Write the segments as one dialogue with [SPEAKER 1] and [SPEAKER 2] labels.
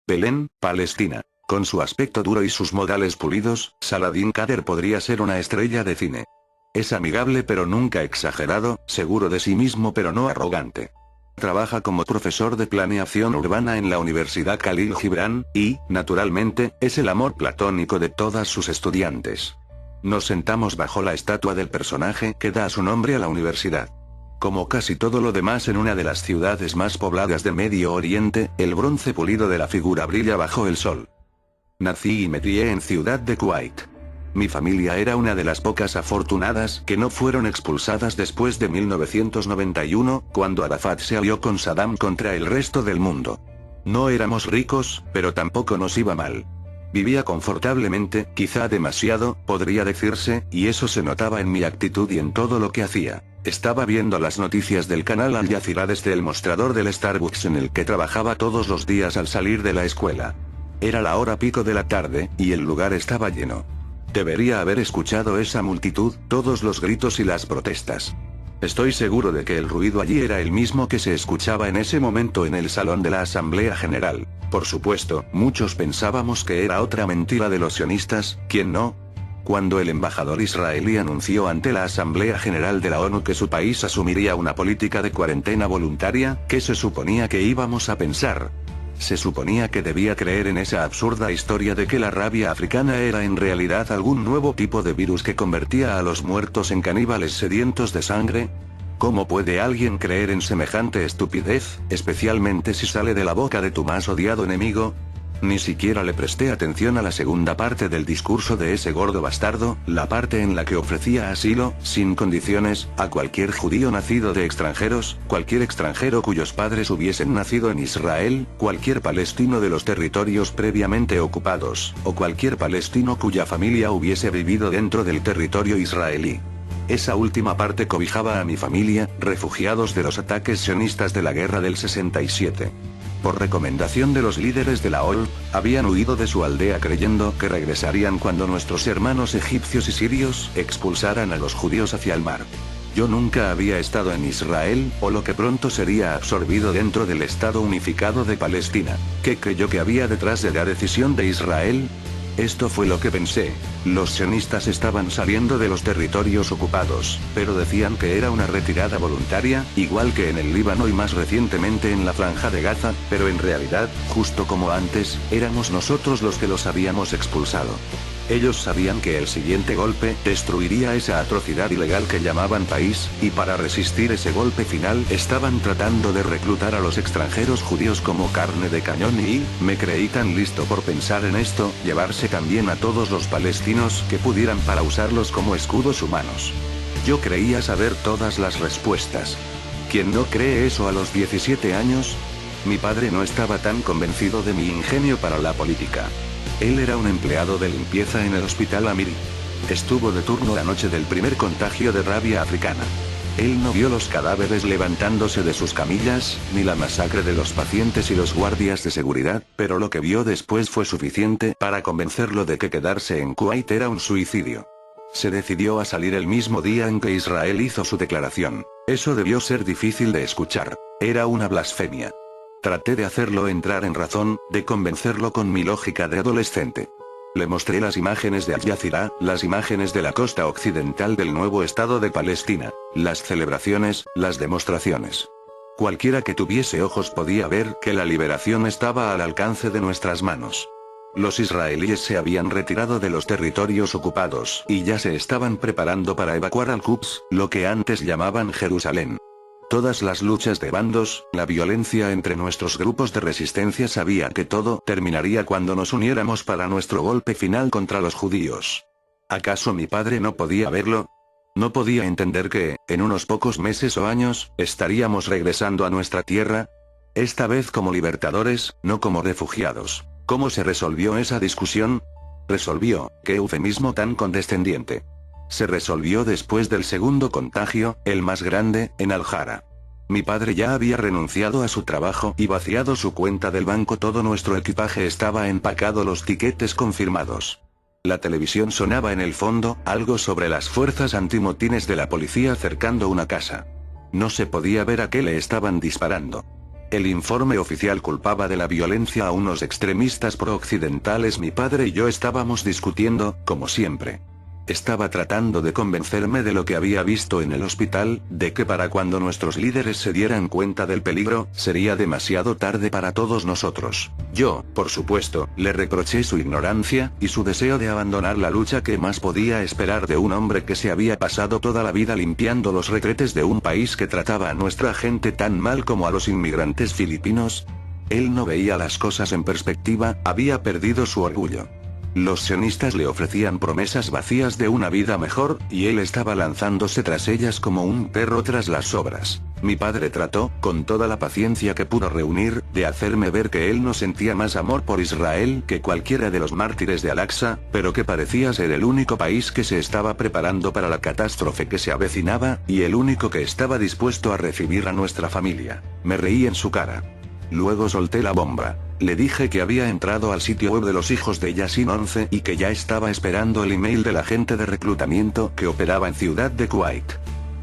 [SPEAKER 1] Belén, Palestina. Con su aspecto duro y sus modales pulidos, Saladin Kader podría ser una estrella de cine. Es amigable pero nunca exagerado, seguro de sí mismo pero no arrogante. Trabaja como profesor de planeación urbana en la Universidad Khalil Gibran, y, naturalmente, es el amor platónico de todas sus estudiantes. Nos sentamos bajo la estatua del personaje que da su nombre a la universidad. Como casi todo lo demás en una de las ciudades más pobladas de Medio Oriente, el bronce pulido de la figura brilla bajo el sol. Nací y me crié en Ciudad de Kuwait. Mi familia era una de las pocas afortunadas que no fueron expulsadas después de 1991, cuando Arafat se alió con Saddam contra el resto del mundo. No éramos ricos, pero tampoco nos iba mal. Vivía confortablemente, quizá demasiado, podría decirse, y eso se notaba en mi actitud y en todo lo que hacía. Estaba viendo las noticias del canal Al Jazeera desde el mostrador del Starbucks en el que trabajaba todos los días al salir de la escuela. Era la hora pico de la tarde, y el lugar estaba lleno. Debería haber escuchado esa multitud, todos los gritos y las protestas. Estoy seguro de que el ruido allí era el mismo que se escuchaba en ese momento en el salón de la Asamblea General. Por supuesto, muchos pensábamos que era otra mentira de los sionistas, ¿quién no? Cuando el embajador israelí anunció ante la Asamblea General de la ONU que su país asumiría una política de cuarentena voluntaria, ¿qué se suponía que íbamos a pensar? Se suponía que debía creer en esa absurda historia de que la rabia africana era en realidad algún nuevo tipo de virus que convertía a los muertos en caníbales sedientos de sangre. ¿Cómo puede alguien creer en semejante estupidez, especialmente si sale de la boca de tu más odiado enemigo? Ni siquiera le presté atención a la segunda parte del discurso de ese gordo bastardo, la parte en la que ofrecía asilo, sin condiciones, a cualquier judío nacido de extranjeros, cualquier extranjero cuyos padres hubiesen nacido en Israel, cualquier palestino de los territorios previamente ocupados, o cualquier palestino cuya familia hubiese vivido dentro del territorio israelí. Esa última parte cobijaba a mi familia, refugiados de los ataques sionistas de la guerra del 67. Por recomendación de los líderes de la OLP, habían huido de su aldea creyendo que regresarían cuando nuestros hermanos egipcios y sirios expulsaran a los judíos hacia el mar. Yo nunca había estado en Israel, o lo que pronto sería absorbido dentro del Estado unificado de Palestina. ¿Qué creyó que había detrás de la decisión de Israel? Esto fue lo que pensé. Los sionistas estaban saliendo de los territorios ocupados, pero decían que era una retirada voluntaria, igual que en el Líbano y más recientemente en la Franja de Gaza, pero en realidad, justo como antes, éramos nosotros los que los habíamos expulsado. Ellos sabían que el siguiente golpe destruiría esa atrocidad ilegal que llamaban país, y para resistir ese golpe final estaban tratando de reclutar a los extranjeros judíos como carne de cañón y, me creí tan listo por pensar en esto, llevarse también a todos los palestinos que pudieran para usarlos como escudos humanos. Yo creía saber todas las respuestas. ¿Quién no cree eso a los 17 años? Mi padre no estaba tan convencido de mi ingenio para la política. Él era un empleado de limpieza en el hospital Amiri. Estuvo de turno la noche del primer contagio de rabia africana. Él no vio los cadáveres levantándose de sus camillas, ni la masacre de los pacientes y los guardias de seguridad, pero lo que vio después fue suficiente para convencerlo de que quedarse en Kuwait era un suicidio. Se decidió a salir el mismo día en que Israel hizo su declaración. Eso debió ser difícil de escuchar. Era una blasfemia. Traté de hacerlo entrar en razón, de convencerlo con mi lógica de adolescente. Le mostré las imágenes de Al Jazeera, las imágenes de la costa occidental del nuevo Estado de Palestina, las celebraciones, las demostraciones. Cualquiera que tuviese ojos podía ver que la liberación estaba al alcance de nuestras manos. Los israelíes se habían retirado de los territorios ocupados y ya se estaban preparando para evacuar Al-Quds, lo que antes llamaban Jerusalén. Todas las luchas de bandos, la violencia entre nuestros grupos de resistencia sabía que todo terminaría cuando nos uniéramos para nuestro golpe final contra los judíos. ¿Acaso mi padre no podía verlo? ¿No podía entender que, en unos pocos meses o años, estaríamos regresando a nuestra tierra? Esta vez como libertadores, no como refugiados. ¿Cómo se resolvió esa discusión? Resolvió, qué eufemismo tan condescendiente. Se resolvió después del segundo contagio, el más grande, en Al-Jara. Mi padre ya había renunciado a su trabajo y vaciado su cuenta del banco. Todo nuestro equipaje estaba empacado, los tiquetes confirmados. La televisión sonaba en el fondo, algo sobre las fuerzas antimotines de la policía cercando una casa. No se podía ver a qué le estaban disparando. El informe oficial culpaba de la violencia a unos extremistas pro-occidentales. Mi padre y yo estábamos discutiendo, como siempre. Estaba tratando de convencerme de lo que había visto en el hospital, de que para cuando nuestros líderes se dieran cuenta del peligro, sería demasiado tarde para todos nosotros. Yo, por supuesto, le reproché su ignorancia, y su deseo de abandonar la lucha. ¿Qué más podía esperar de un hombre que se había pasado toda la vida limpiando los retretes de un país que trataba a nuestra gente tan mal como a los inmigrantes filipinos? Él no veía las cosas en perspectiva, había perdido su orgullo. Los sionistas le ofrecían promesas vacías de una vida mejor, y él estaba lanzándose tras ellas como un perro tras las sobras. Mi padre trató, con toda la paciencia que pudo reunir, de hacerme ver que él no sentía más amor por Israel que cualquiera de los mártires de Al-Aqsa, pero que parecía ser el único país que se estaba preparando para la catástrofe que se avecinaba, y el único que estaba dispuesto a recibir a nuestra familia. Me reí en su cara. Luego solté la bomba. Le dije que había entrado al sitio web de los hijos de Yasin 11 y que ya estaba esperando el email del agente de reclutamiento que operaba en Ciudad de Kuwait.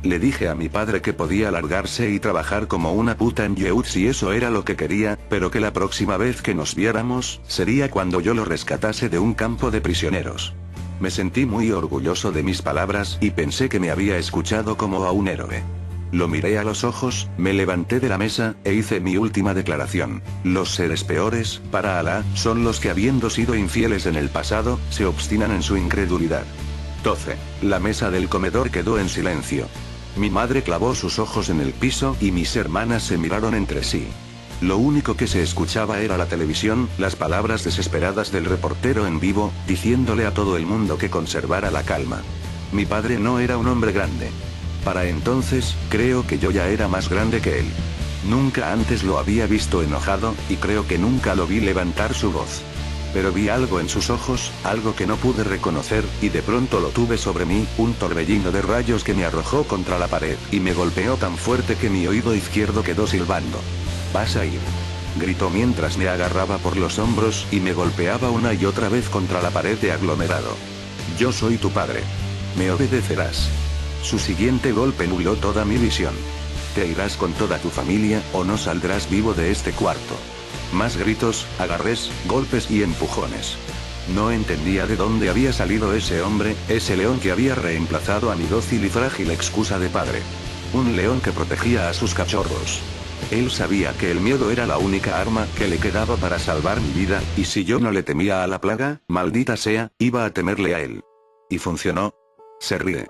[SPEAKER 1] Le dije a mi padre que podía largarse y trabajar como una puta en Yeut si eso era lo que quería, pero que la próxima vez que nos viéramos, sería cuando yo lo rescatase de un campo de prisioneros. Me sentí muy orgulloso de mis palabras y pensé que me había escuchado como a un héroe. Lo miré a los ojos, me levanté de la mesa, e hice mi última declaración. Los seres peores, para Alá, son los que habiendo sido infieles en el pasado, se obstinan en su incredulidad. 12. La mesa del comedor quedó en silencio. Mi madre clavó sus ojos en el piso y mis hermanas se miraron entre sí. Lo único que se escuchaba era la televisión, las palabras desesperadas del reportero en vivo, diciéndole a todo el mundo que conservara la calma. Mi padre no era un hombre grande. Para entonces, creo que yo ya era más grande que él. Nunca antes lo había visto enojado, y creo que nunca lo vi levantar su voz. Pero vi algo en sus ojos, algo que no pude reconocer, y de pronto lo tuve sobre mí, un torbellino de rayos que me arrojó contra la pared, y me golpeó tan fuerte que mi oído izquierdo quedó silbando. «Vas a ir», gritó mientras me agarraba por los hombros y me golpeaba una y otra vez contra la pared de aglomerado. «Yo soy tu padre. Me obedecerás». Su siguiente golpe nubló toda mi visión. «Te irás con toda tu familia, o no saldrás vivo de este cuarto». Más gritos, agarres, golpes y empujones. No entendía de dónde había salido ese hombre, ese león que había reemplazado a mi dócil y frágil excusa de padre. Un león que protegía a sus cachorros. Él sabía que el miedo era la única arma que le quedaba para salvar mi vida, y si yo no le temía a la plaga, maldita sea, iba a temerle a él. Y funcionó. Se ríe.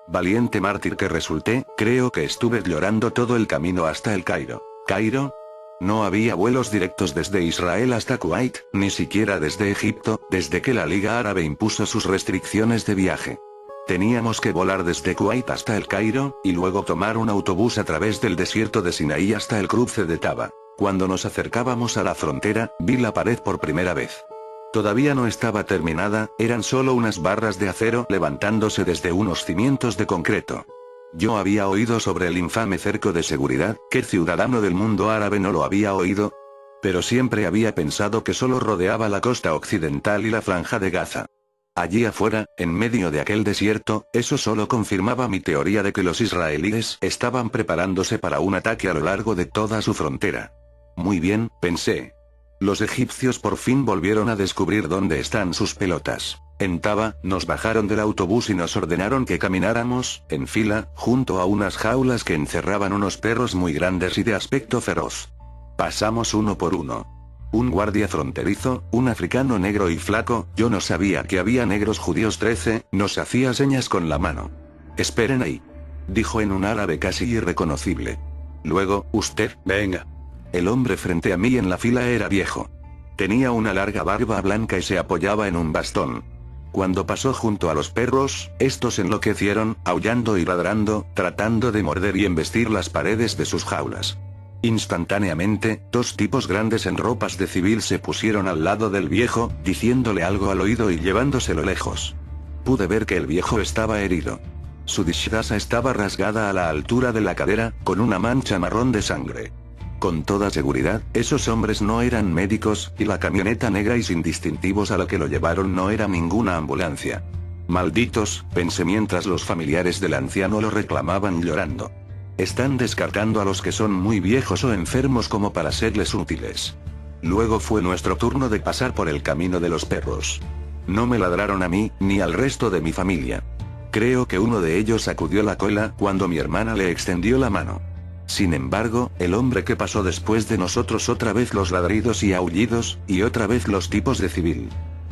[SPEAKER 1] Valiente mártir que resulté, creo que estuve llorando todo el camino hasta el Cairo. ¿Cairo? No había vuelos directos desde Israel hasta Kuwait, ni siquiera desde Egipto, desde que la Liga Árabe impuso sus restricciones de viaje. Teníamos que volar desde Kuwait hasta el Cairo, y luego tomar un autobús a través del desierto de Sinaí hasta el cruce de Taba. Cuando nos acercábamos a la frontera, vi la pared por primera vez. Todavía no estaba terminada, eran solo unas barras de acero levantándose desde unos cimientos de concreto. Yo había oído sobre el infame cerco de seguridad, ¿qué ciudadano del mundo árabe no lo había oído? Pero siempre había pensado que solo rodeaba la costa occidental y la franja de Gaza. Allí afuera, en medio de aquel desierto, eso solo confirmaba mi teoría de que los israelíes estaban preparándose para un ataque a lo largo de toda su frontera. Muy bien, pensé. Los egipcios por fin volvieron a descubrir dónde están sus pelotas. En Taba, nos bajaron del autobús y nos ordenaron que camináramos, en fila, junto a unas jaulas que encerraban unos perros muy grandes y de aspecto feroz. Pasamos uno por uno. Un guardia fronterizo, un africano negro y flaco, yo no sabía que había negros judíos 13, nos hacía señas con la mano. «Esperen ahí», dijo en un árabe casi irreconocible. Luego, «Usted, venga». El hombre frente a mí en la fila era viejo. Tenía una larga barba blanca y se apoyaba en un bastón. Cuando pasó junto a los perros, estos enloquecieron, aullando y ladrando, tratando de morder y embestir las paredes de sus jaulas. Instantáneamente, dos tipos grandes en ropas de civil se pusieron al lado del viejo, diciéndole algo al oído y llevándoselo lejos. Pude ver que el viejo estaba herido. Su dishdasa estaba rasgada a la altura de la cadera, con una mancha marrón de sangre. Con toda seguridad, esos hombres no eran médicos, y la camioneta negra y sin distintivos a la que lo llevaron no era ninguna ambulancia. Malditos, pensé mientras los familiares del anciano lo reclamaban llorando. Están descartando a los que son muy viejos o enfermos como para serles útiles. Luego fue nuestro turno de pasar por el camino de los perros. No me ladraron a mí, ni al resto de mi familia. Creo que uno de ellos sacudió la cola cuando mi hermana le extendió la mano. Sin embargo, el hombre que pasó después de nosotros, otra vez los ladridos y aullidos, y otra vez los tipos de civil.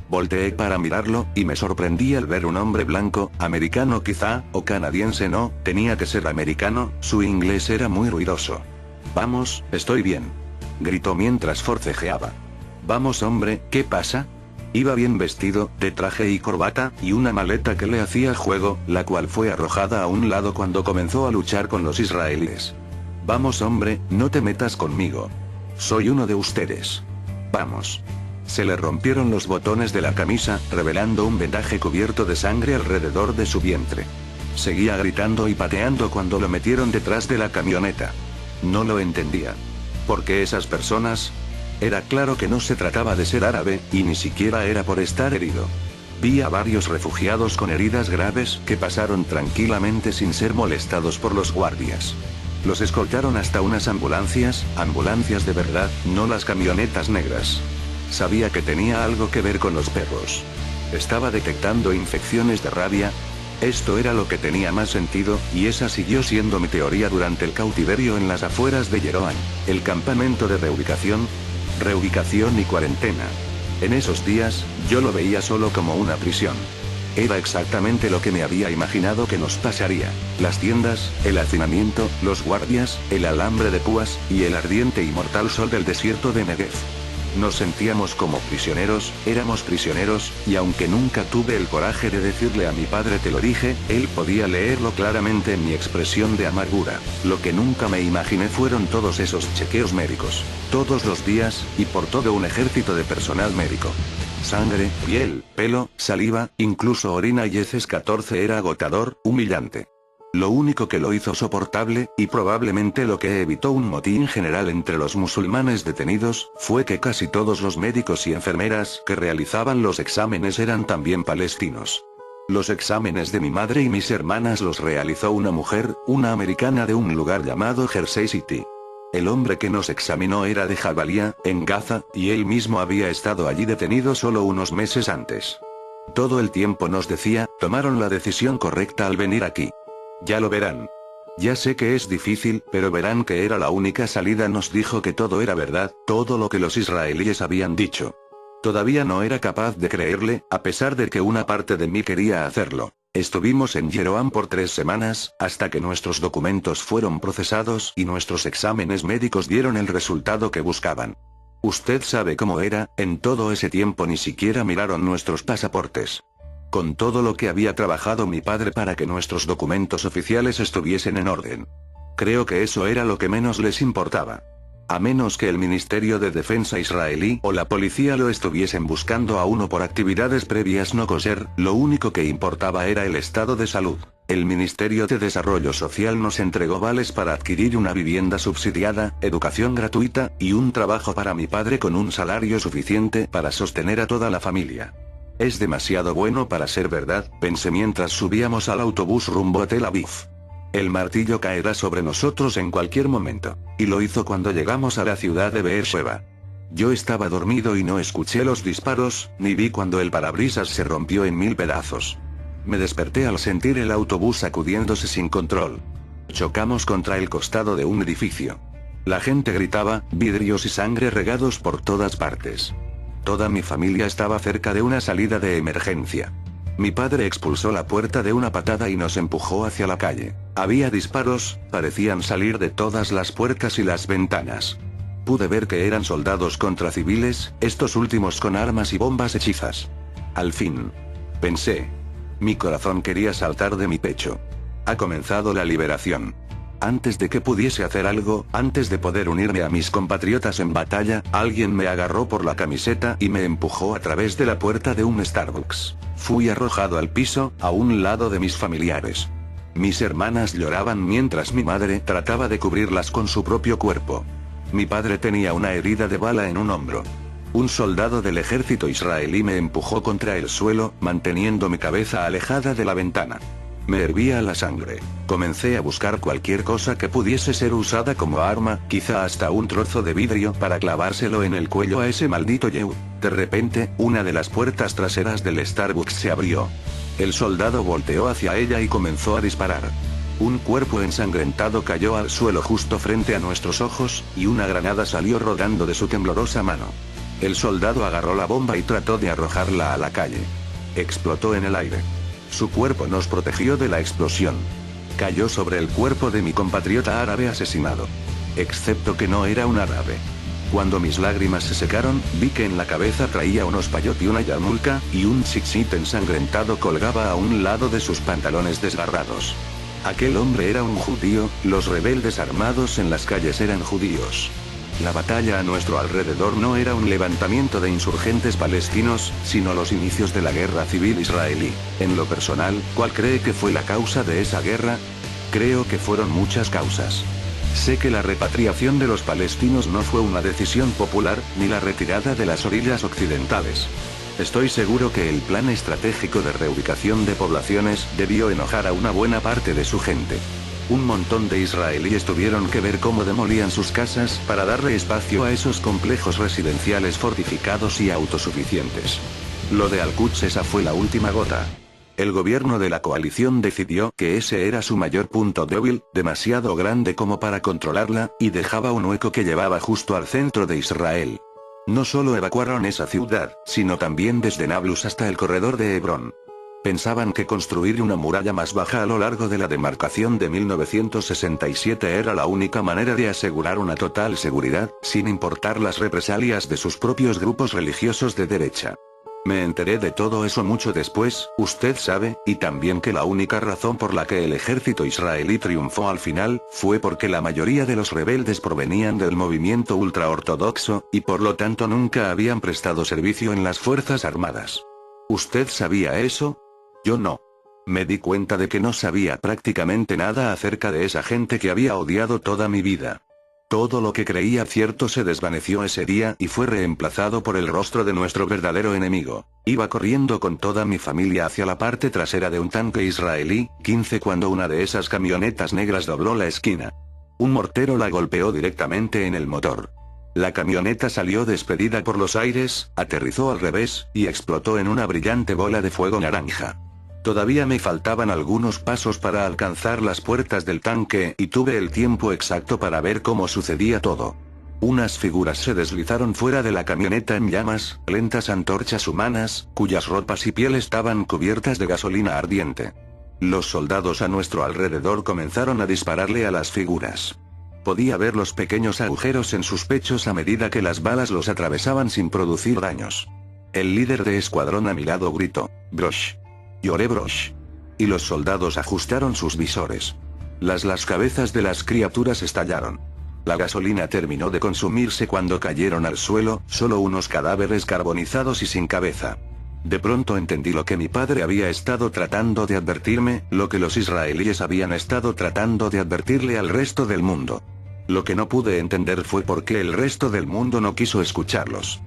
[SPEAKER 1] Volteé para mirarlo, y me sorprendí al ver un hombre blanco, americano quizá, o canadiense no, tenía que ser americano, su inglés era muy ruidoso. «Vamos, estoy bien», gritó mientras forcejeaba. «Vamos hombre, ¿qué pasa?». Iba bien vestido, de traje y corbata, y una maleta que le hacía juego, la cual fue arrojada a un lado cuando comenzó a luchar con los israelíes. «Vamos hombre, no te metas conmigo. Soy uno de ustedes. Vamos». Se le rompieron los botones de la camisa, revelando un vendaje cubierto de sangre alrededor de su vientre. Seguía gritando y pateando cuando lo metieron detrás de la camioneta. No lo entendía. ¿Por qué esas personas? Era claro que no se trataba de ser árabe, y ni siquiera era por estar herido. Vi a varios refugiados con heridas graves que pasaron tranquilamente sin ser molestados por los guardias. Los escoltaron hasta unas ambulancias de verdad, no las camionetas negras. Sabía que tenía algo que ver con los perros. Estaba detectando infecciones de rabia. Esto era lo que tenía más sentido, y esa siguió siendo mi teoría durante el cautiverio en las afueras de Yeroan, el campamento de reubicación y cuarentena. En esos días, yo lo veía solo como una prisión. Era exactamente lo que me había imaginado que nos pasaría: las tiendas, el hacinamiento, los guardias, el alambre de púas, y el ardiente y mortal sol del desierto de Negev. Nos sentíamos como prisioneros, éramos prisioneros, y aunque nunca tuve el coraje de decirle a mi padre te lo dije, él podía leerlo claramente en mi expresión de amargura. Lo que nunca me imaginé fueron todos esos chequeos médicos. Todos los días, y por todo un ejército de personal médico. Sangre, piel, pelo, saliva, incluso orina y heces. 14 era agotador, humillante. Lo único que lo hizo soportable, y probablemente lo que evitó un motín general entre los musulmanes detenidos, fue que casi todos los médicos y enfermeras que realizaban los exámenes eran también palestinos. Los exámenes de mi madre y mis hermanas los realizó una mujer, una americana de un lugar llamado Jersey City. El hombre que nos examinó era de Jabalía, en Gaza, y él mismo había estado allí detenido solo unos meses antes. Todo el tiempo nos decía, tomaron la decisión correcta al venir aquí. Ya lo verán. Ya sé que es difícil, pero verán que era la única salida. Nos dijo que todo era verdad, todo lo que los israelíes habían dicho. Todavía no era capaz de creerle, a pesar de que una parte de mí quería hacerlo. Estuvimos en Yeroam por 3 semanas, hasta que nuestros documentos fueron procesados y nuestros exámenes médicos dieron el resultado que buscaban. Usted sabe cómo era, en todo ese tiempo ni siquiera miraron nuestros pasaportes. Con todo lo que había trabajado mi padre para que nuestros documentos oficiales estuviesen en orden. Creo que eso era lo que menos les importaba. A menos que el Ministerio de Defensa israelí o la policía lo estuviesen buscando a uno por actividades previas no kosher, lo único que importaba era el estado de salud. El Ministerio de Desarrollo Social nos entregó vales para adquirir una vivienda subsidiada, educación gratuita, y un trabajo para mi padre con un salario suficiente para sostener a toda la familia. Es demasiado bueno para ser verdad, pensé mientras subíamos al autobús rumbo a Tel Aviv. El martillo caerá sobre nosotros en cualquier momento. Y lo hizo cuando llegamos a la ciudad de Beersheba. Yo estaba dormido y no escuché los disparos, ni vi cuando el parabrisas se rompió en 1000 pedazos. Me desperté al sentir el autobús sacudiéndose sin control. Chocamos contra el costado de un edificio. La gente gritaba, vidrios y sangre regados por todas partes. Toda mi familia estaba cerca de una salida de emergencia. Mi padre expulsó la puerta de una patada y nos empujó hacia la calle. Había disparos, parecían salir de todas las puertas y las ventanas. Pude ver que eran soldados contra civiles, estos últimos con armas y bombas hechizas. Al fin. Pensé. Mi corazón quería saltar de mi pecho. Ha comenzado la liberación. Antes de que pudiese hacer algo, antes de poder unirme a mis compatriotas en batalla, alguien me agarró por la camiseta y me empujó a través de la puerta de un Starbucks. Fui arrojado al piso, a un lado de mis familiares. Mis hermanas lloraban mientras mi madre trataba de cubrirlas con su propio cuerpo. Mi padre tenía una herida de bala en un hombro. Un soldado del ejército israelí me empujó contra el suelo, manteniendo mi cabeza alejada de la ventana. Me hervía la sangre. Comencé a buscar cualquier cosa que pudiese ser usada como arma, quizá hasta un trozo de vidrio para clavárselo en el cuello a ese maldito Yehu. De repente, una de las puertas traseras del Starbucks se abrió. El soldado volteó hacia ella y comenzó a disparar. Un cuerpo ensangrentado cayó al suelo justo frente a nuestros ojos, y una granada salió rodando de su temblorosa mano. El soldado agarró la bomba y trató de arrojarla a la calle. Explotó en el aire. Su cuerpo nos protegió de la explosión. Cayó sobre el cuerpo de mi compatriota árabe asesinado. Excepto que no era un árabe. Cuando mis lágrimas se secaron, vi que en la cabeza traía unos payot y una yarmulka, y un tzitzit ensangrentado colgaba a un lado de sus pantalones desgarrados. Aquel hombre era un judío, los rebeldes armados en las calles eran judíos. La batalla a nuestro alrededor no era un levantamiento de insurgentes palestinos, sino los inicios de la guerra civil israelí. En lo personal, ¿cuál cree que fue la causa de esa guerra? Creo que fueron muchas causas. Sé que la repatriación de los palestinos no fue una decisión popular, ni la retirada de las orillas occidentales. Estoy seguro que el plan estratégico de reubicación de poblaciones debió enojar a una buena parte de su gente. Un montón de israelíes tuvieron que ver cómo demolían sus casas para darle espacio a esos complejos residenciales fortificados y autosuficientes. Lo de Al-Quds, esa fue la última gota. El gobierno de la coalición decidió que ese era su mayor punto débil, demasiado grande como para controlarla, y dejaba un hueco que llevaba justo al centro de Israel. No solo evacuaron esa ciudad, sino también desde Nablus hasta el corredor de Hebrón. Pensaban que construir una muralla más baja a lo largo de la demarcación de 1967 era la única manera de asegurar una total seguridad, sin importar las represalias de sus propios grupos religiosos de derecha. Me enteré de todo eso mucho después, usted sabe, y también que la única razón por la que el ejército israelí triunfó al final, fue porque la mayoría de los rebeldes provenían del movimiento ultraortodoxo, y por lo tanto nunca habían prestado servicio en las fuerzas armadas. ¿Usted sabía eso? Yo no. Me di cuenta de que no sabía prácticamente nada acerca de esa gente que había odiado toda mi vida. Todo lo que creía cierto se desvaneció ese día y fue reemplazado por el rostro de nuestro verdadero enemigo. Iba corriendo con toda mi familia hacia la parte trasera de un tanque israelí, 15 cuando una de esas camionetas negras dobló la esquina. Un mortero la golpeó directamente en el motor. La camioneta salió despedida por los aires, aterrizó al revés, y explotó en una brillante bola de fuego naranja. Todavía me faltaban algunos pasos para alcanzar las puertas del tanque y tuve el tiempo exacto para ver cómo sucedía todo. Unas figuras se deslizaron fuera de la camioneta en llamas, lentas antorchas humanas, cuyas ropas y piel estaban cubiertas de gasolina ardiente. Los soldados a nuestro alrededor comenzaron a dispararle a las figuras. Podía ver los pequeños agujeros en sus pechos a medida que las balas los atravesaban sin producir daños. El líder de escuadrón a mi lado gritó: «Brosh». Lloré Brosh. Y los soldados ajustaron sus visores. Las cabezas de las criaturas estallaron. La gasolina terminó de consumirse cuando cayeron al suelo, solo unos cadáveres carbonizados y sin cabeza. De pronto entendí lo que mi padre había estado tratando de advertirme, lo que los israelíes habían estado tratando de advertirle al resto del mundo. Lo que no pude entender fue por qué el resto del mundo no quiso escucharlos.